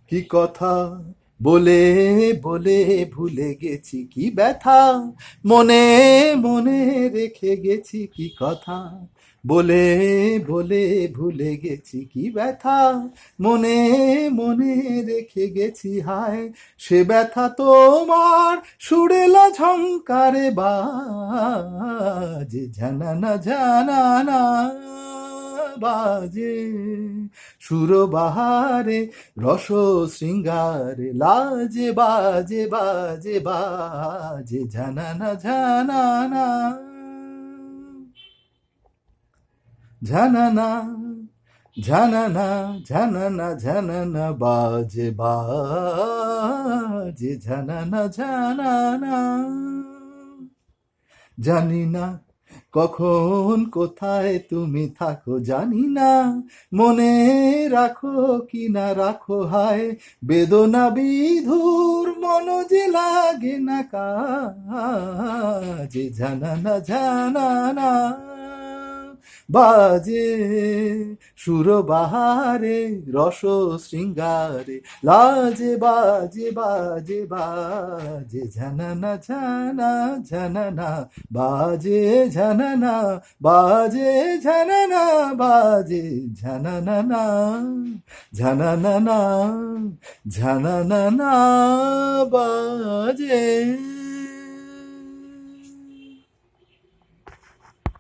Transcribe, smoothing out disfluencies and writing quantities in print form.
কি কথা বলে বলে ভুলে গেছি, কি ব্যথা মনে মনে রেখে গেছি, কি কথা বলে বলে ভুলে গেছি, কি ব্যথা মনে মনে রেখে গেছি। হায় সে ব্যথা তোমার সুরেলা ঝংকারে বাজে, জানানা জানানা বাজে, সুরবাহারে রস শৃঙ্গারে লাজে বাজে বাজে বাজে, জানানা জানানা ঝানানা ঝানানা ঝানানা ঝানানা বাজে বাজে, ঝানানা ঝানানা। জানি না কখন কোথায় তুমি থাকো, জানি না মনে রাখো কি না রাখো। হায় বেদনা বিধুর মন যে লাগে না কাজে, জানানা জানানা বাজে, সুরবাহারে রস শৃঙ্গারে লাজে বাজে বাজে বাজে, ঝানানা ঝানা ঝানানা বাজে, ঝানানা বাজে, ঝানানা বাজে, ঝানানা ঝানানা ঝানানা বাজে।